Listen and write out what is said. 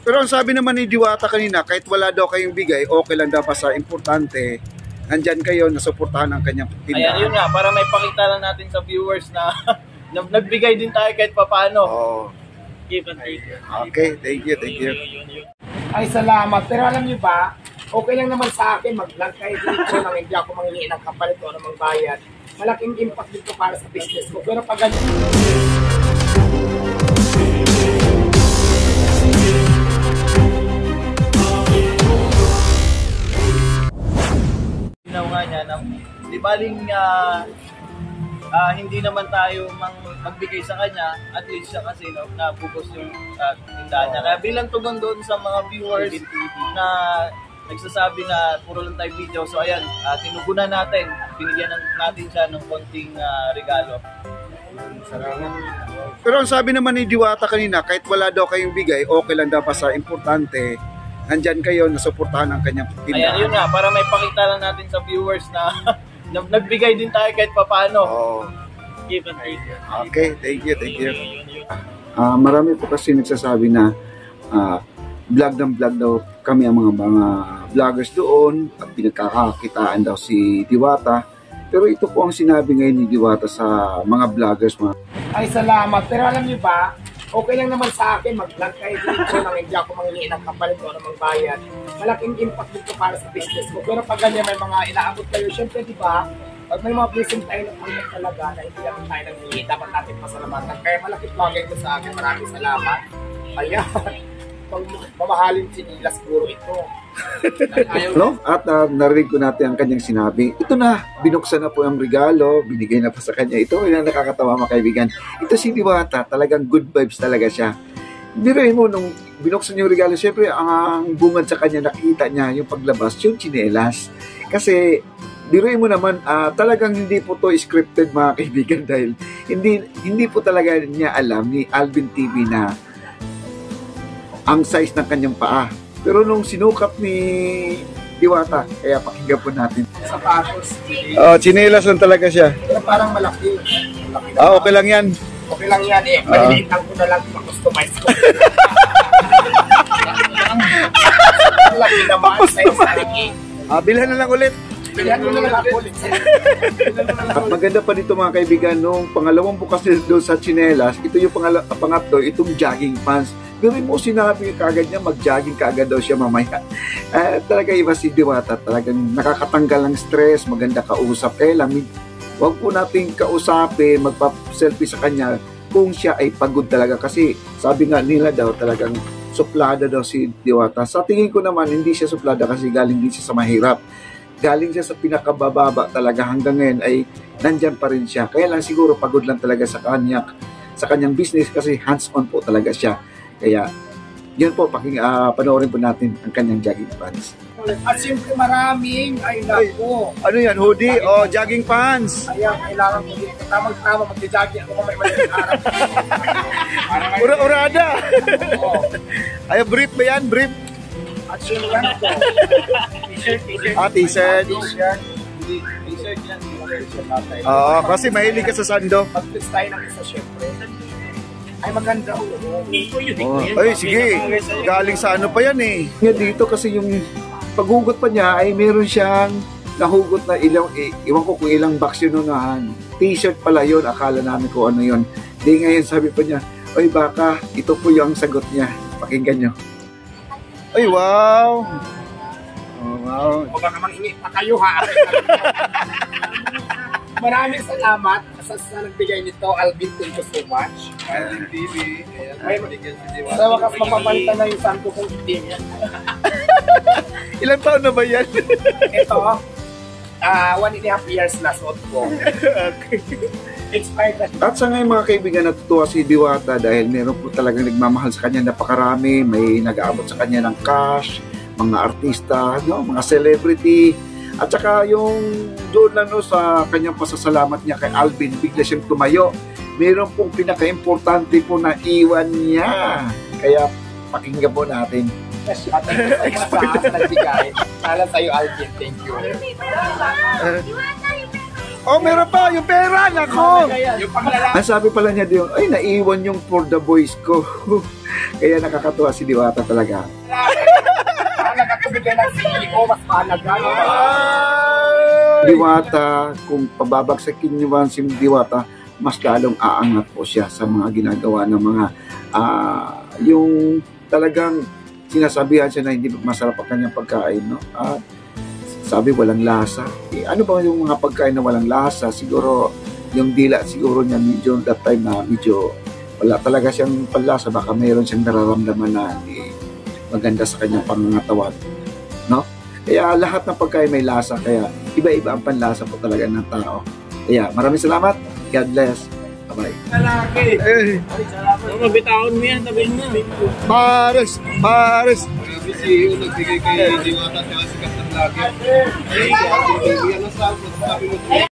Pero ang sabi naman ni Diwata kanina, kahit wala daw kayong bigay, okay lang daw basta importante, nandyan kayo, nasuportahan ang kanyang tindahan. Ayan, yun nga, para may pakita lang natin sa viewers na nagbigay din tayo kahit papaano. Oh. Give and take. Okay, thank you, thank you. Ay, salamat. Pero alam niyo ba, okay lang naman sa akin mag-vlog kayo dito nang hindi ako manghihingi ng kapalit o namang bayad. Malaking impact dito para sa business ko. Pero pag Ginawa nga niya, di baling hindi naman tayo magbigay sa kanya, at least siya kasi nabubos yung tindahan niya. Kaya bilang tugon doon sa mga viewers na nagsasabi na puro lang tayo video, so ayan, tinugunan natin, binigyan natin siya ng konting regalo. Pero ang sabi naman ni Diwata kanina, kahit wala daw kayong bigay, okay lang daw basta importante, nandyan kayo, nasuportahan ang kanyang tindahan. Ayan, yun nga, para may pakita lang natin sa viewers na nagbigay din tayo kahit papaano. Oh. Give and take. Okay, thank you, thank you. Marami po kasi nagsasabi na vlog ng vlog daw kami ang mga vloggers doon at pinagkakakitaan daw si Diwata. Pero ito po ang sinabi ngayon ni Diwata sa mga vloggers. ay, salamat. Pero alam niyo ba, okay lang naman sa akin mag-vlog kayo dito nang hindi ako manghihingi ng kapalit o namang bayad. Malaking impact dito para sa business ko. Pero pag ganyan may mga inaabot kayo, syempre di ba, pag may mga blessing tayo ng pangit talaga na hindi naman tayo nanghihingi, dapat natin pasalamatan. Kaya malaking bagay ko sa akin. Maraming salamat. Ayan. Pag mamahalin sinilas puro ito. No? At narinig ko natin ang kanyang sinabi. Ito na, binuksan na po ang regalo, binigay na pa sa kanya. Ito ay nakakatawa mga kaibigan. Ito si Diwata, talagang good vibes talaga siya. Biruin mo, nung binuksan yung regalo, syempre ang bungad sa kanya, nakita niya yung paglabas, yung tsinelas. Kasi biruin mo naman, talagang hindi po to scripted mga kaibigan dahil hindi po talaga niya alam ni Alvin TV na ang size ng kanyang paa. Pero nung sinukat ni Diwata, kaya pakinggan po natin. Sapatos. Tsinelas lang talaga siya. Pero parang malaki. Okay lang yan. Okay lang yan eh. Malilitan ko na lang ma-customize ko. Laki naman. Bilhan na lang ulit. Bilhan mo na lang ulit. At maganda pa dito mga kaibigan, nung pangalawang bukas doon sa tsinelas, ito yung pangatlo, itong jogging pants. Pero mo sinabi kagad niya, mag-jogging kaagad daw siya mamaya. Talaga iba si Diwata, talagang nakakatanggal ng stress, maganda kausap. Kaya lang, huwag po natin kausapin, magpa-selfie sa kanya kung siya ay pagod talaga. Kasi sabi nga nila daw, talagang suplada daw si Diwata. Sa tingin ko naman, hindi siya suplada kasi galing din siya sa mahirap. Galing siya sa pinakabababa talaga, hanggang ngayon ay nandyan pa rin siya. Kaya lang siguro pagod lang talaga sa kanyang business kasi hands-on po talaga siya. Kaya, yun po, panoorin po natin ang kanyang jogging pants. At siyempre maraming ay nako. Ano yan, hoodie o jogging pants? Ayan, kailangan ko dito. Tamang-tama, mag-jogging ako mamay madaling araw. Ura-urada! Ay, brief ba yan? Brief? At siyempre yan po. T-shirt. T-shirt. T-shirt yan. Oo, kasi mahilig ka sa sando. Pag-twist tayo ng isa siyempre. Ay, maganda. Ay, sige. Galing sa ano pa yan eh. Dito kasi yung paghugot pa niya ay meron siyang nahugot na iwan ko kung ilang box yun noon. T-shirt pala yun. Akala namin kung ano yun. Di ngayon sabi pa niya, ay baka ito po yung sagot niya. Pakinggan nyo. Ay, wow. Oh, wow. O baka manghingi pa kayo ha. Maraming salamat sa nagbigay nito, Alvin. Thank you so much. Alvin TV. Sa wakas mapapalitan na yung santo kong itim. Ilang taon na ba yan? Ito, 1.5 years na suot ko. Expired na. At sa ngayon mga kaibigan, natutuwa si Diwata dahil meron po talagang nagmamahal sa kanya, napakarami. May nag-aabot sa kanya ng cash, mga artista, mga celebrity. At saka yung doon lang sa kanyang pasasalamat niya kay Alvin, bigla siyang tumayo. Meron pong pinaka-importante po na iwan niya. Kaya pakinggan po natin. Expired na nagbigay. Nala sa'yo, Alvin. Thank you. Oh, meron pa yung pera, nako. Yung panglalaki. Ang sabi pala niya doon, ay, naiwan yung for the boys ko. Kaya nakakatuwa si Diwata talaga. Mahalaga ito bigay ng CEO, mas mahalaga. Diwata, kung pababagsakin niyo ba si Diwata, mas lalong aangat po siya sa mga ginagawa ng mga yung talagang sinasabihan siya na hindi masarap ang kanyang pagkain, no? Sabi walang lasa. Ano ba yung mga pagkain na walang lasa? Siguro yung dila siguro niya medyo that time na medyo wala talaga siyang panlasa, baka mayroon siyang nararamdaman na maganda sa kanyang pangangatawan, no? Kaya lahat ng pagkain may lasa, kaya iba-iba ang panlasa po talaga ng tao. Kaya maraming salamat. God bless. Bye-bye. Lalaki. Mabitawan mo yan, tabi mo. Pares! Pares! Grabe si nagbigay kay Diwata at sikat ng lagi. Ay, yan ang sabi mo.